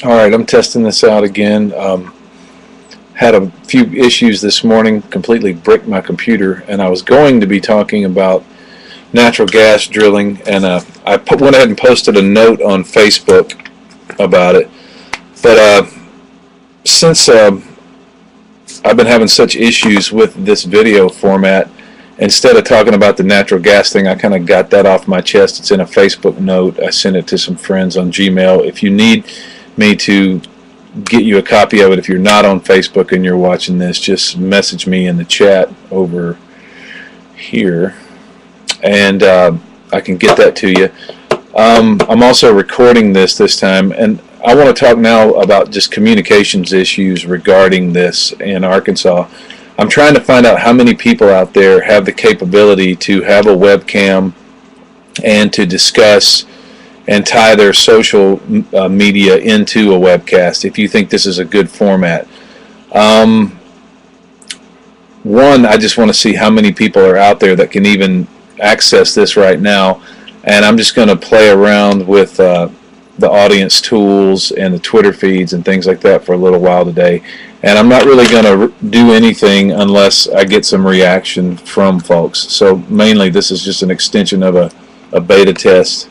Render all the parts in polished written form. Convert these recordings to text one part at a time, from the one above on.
All right, I'm testing this out again. Had a few issues this morning, completely bricked my computer, and I was going to be talking about natural gas drilling, and went ahead and posted a note on Facebook about it. But since I've been having such issues with this video format, instead of talking about the natural gas thing, I kind of got that off my chest. It's in a Facebook note. I sent it to some friends on Gmail. If you need me to get you a copy of it, if you're not on Facebook and you're watching this, just message me in the chat over here, and I can get that to you. I'm also recording this time, and I want to talk now about just communications issues regarding this in Arkansas. I'm trying to find out how many people out there have the capability to have a webcam and to discuss and tie their social media into a webcast, if you think this is a good format. One, I just want to see how many people are out there that can even access this right now, and I'm just going to play around with the audience tools and the Twitter feeds and things like that for a little while today, and I'm not really going to do anything unless I get some reaction from folks. So mainly this is just an extension of a beta test.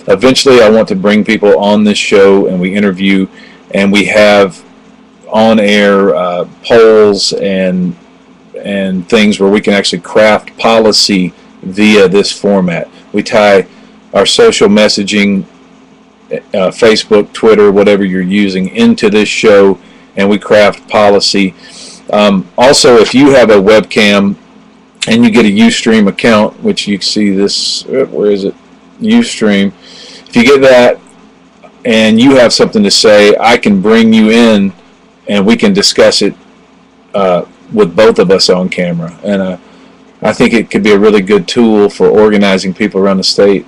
Eventually I want to bring people on this show and we interview, and we have on-air polls and things where we can actually craft policy via this format. We tie our social messaging, Facebook, Twitter, whatever you're using, into this show, and we craft policy. Also, if you have a webcam and you get a Ustream account, which you see this, where is it? Ustream. If you get that and you have something to say, I can bring you in and we can discuss it with both of us on camera. And I think it could be a really good tool for organizing people around the state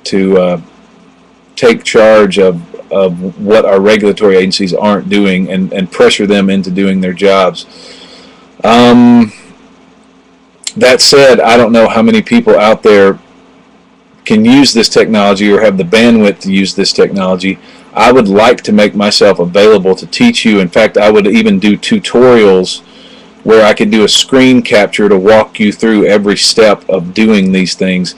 to take charge of what our regulatory agencies aren't doing, and pressure them into doing their jobs. That said, I don't know how many people out there can use this technology or have the bandwidth to use this technology. I would like to make myself available to teach you. In fact, I would even do tutorials where I could do a screen capture to walk you through every step of doing these things.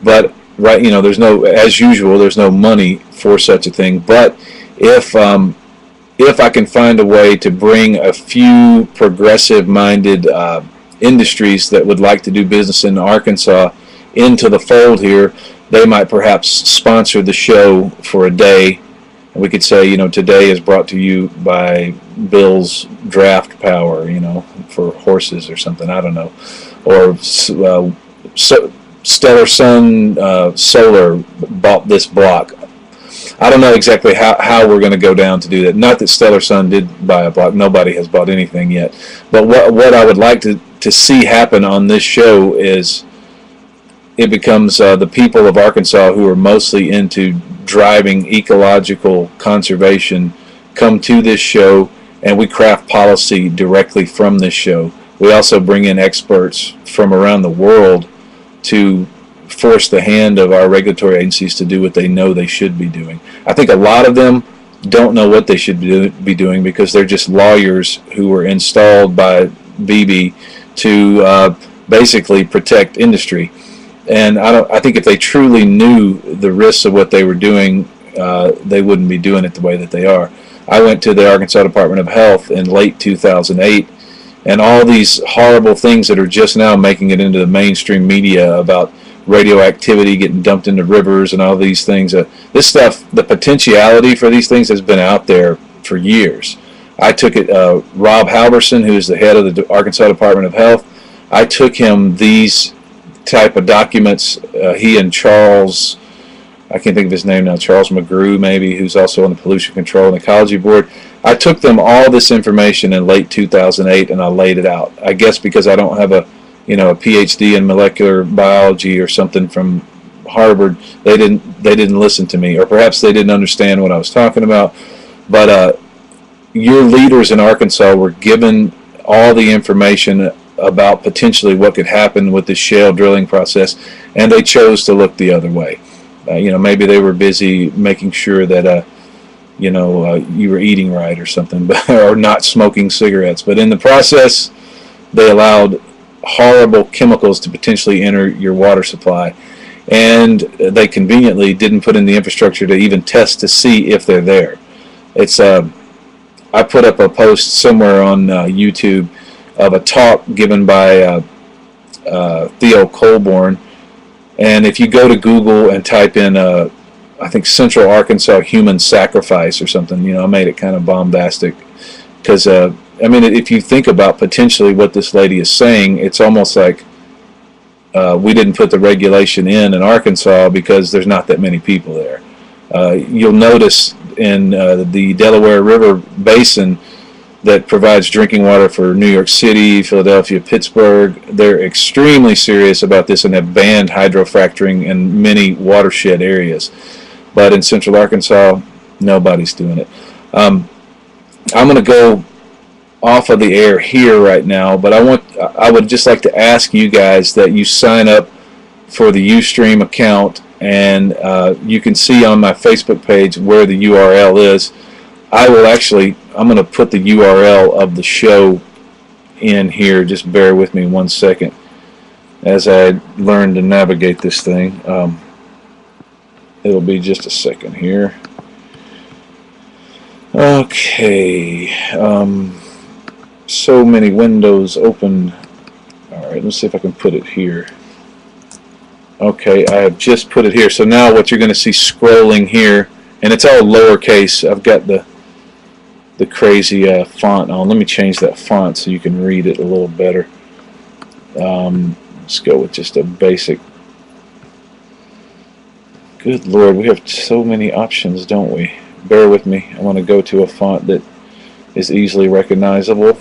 But there's no, as usual, there's no money for such a thing. But if I can find a way to bring a few progressive-minded industries that would like to do business in Arkansas into the fold here, they might perhaps sponsor the show for a day. And we could say, today is brought to you by Bill's Draft Power, for horses or something, I don't know. Or Stellar Sun Solar bought this block. I don't know exactly how we're going to go down to do that. Not that Stellar Sun did buy a block. Nobody has bought anything yet. But what I would like to see happen on this show is it becomes the people of Arkansas who are mostly into driving ecological conservation come to this show, and we craft policy directly from this show. We also bring in experts from around the world to force the hand of our regulatory agencies to do what they know they should be doing. I think a lot of them don't know what they should be doing because they're just lawyers who were installed by BB to basically protect industry. And I think if they truly knew the risks of what they were doing, they wouldn't be doing it the way that they are. I went to the Arkansas Department of Health in late 2008, and all these horrible things that are just now making it into the mainstream media about radioactivity getting dumped into rivers and all these things. This stuff, the potentiality for these things has been out there for years. I took it, Rob Halverson, who is the head of the Arkansas Department of Health, I took him these type of documents. He and Charles, I can't think of his name now, Charles McGrew maybe, who's also on the Pollution Control and Ecology Board. I took them all this information in late 2008 and I laid it out. I guess because I don't have a PhD in molecular biology or something from Harvard, they didn't listen to me, or perhaps they didn't understand what I was talking about. But your leaders in Arkansas were given all the information about potentially what could happen with this shale drilling process, and they chose to look the other way. Maybe they were busy making sure that you know, you were eating right or something, or not smoking cigarettes. But in the process, they allowed horrible chemicals to potentially enter your water supply, and they conveniently didn't put in the infrastructure to even test to see if they're there. It's I put up a post somewhere on YouTube of a talk given by Theo Colborn, and if you go to Google and type in I think Central Arkansas human sacrifice or something, you know, I made it kind of bombastic because I mean, if you think about potentially what this lady is saying, it's almost like we didn't put the regulation in Arkansas because there's not that many people there. You'll notice in the Delaware River Basin that provides drinking water for New York City, Philadelphia, Pittsburgh, they're extremely serious about this and have banned hydrofracturing in many watershed areas. But in Central Arkansas, nobody's doing it. I'm going to go off of the air here right now, but I would just like to ask you guys that you sign up for the Ustream account, and you can see on my Facebook page where the URL is. I'm going to put the URL of the show in here. Just bear with me 1 second as I learn to navigate this thing. It'll be just a second here. Okay. So many windows open. Alright, let's see if I can put it here. Okay, I have just put it here. So now what you're going to see scrolling here, and it's all lowercase. I've got the crazy font on. Let me change that font so you can read it a little better. Let's go with just a basic. Good Lord, we have so many options, don't we? Bear with me. I want to go to a font that is easily recognizable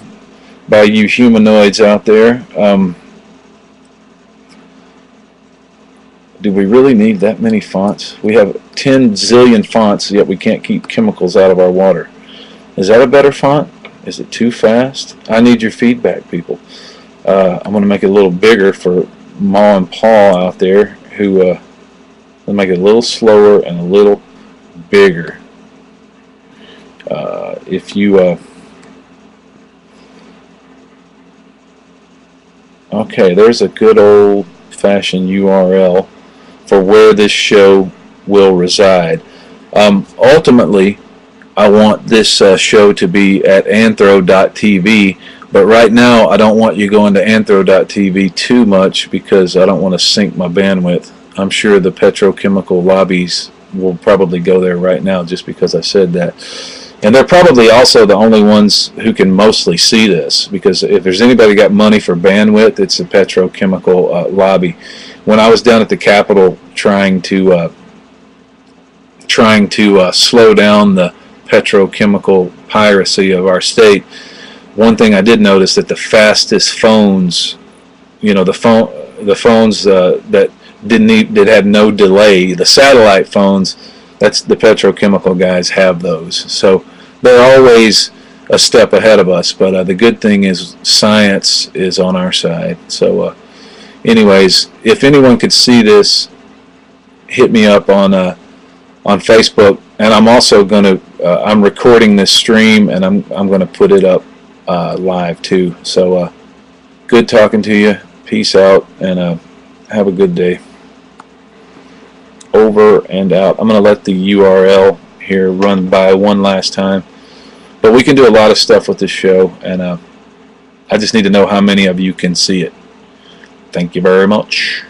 by you humanoids out there. Do we really need that many fonts? We have 10 zillion fonts, yet we can't keep chemicals out of our water. Is that a better font? Is it too fast? I need your feedback, people. I'm going to make it a little bigger for Ma and Paul out there who I'll make it a little slower and a little bigger. If you okay, there's a good old-fashioned URL for where this show will reside. Ultimately, I want this show to be at Anthro.TV, but right now I don't want you going to Anthro.TV too much because I don't want to sink my bandwidth. I'm sure the petrochemical lobbies will probably go there right now just because I said that. And they're probably also the only ones who can mostly see this, because if there's anybody got money for bandwidth, it's the petrochemical lobby. When I was down at the Capitol trying to slow down the petrochemical piracy of our state, one thing I did notice that the fastest phones, you know, the phones that had no delay, the satellite phones, that's the petrochemical guys have those. So they're always a step ahead of us, but the good thing is science is on our side. So anyways, if anyone could see this, hit me up on Facebook, and I'm also going to I'm recording this stream, and I'm going to put it up live too. So good talking to you. Peace out, and have a good day. Over and out. I'm going to let the URL here run by one last time, but we can do a lot of stuff with this show, and I just need to know how many of you can see it. Thank you very much.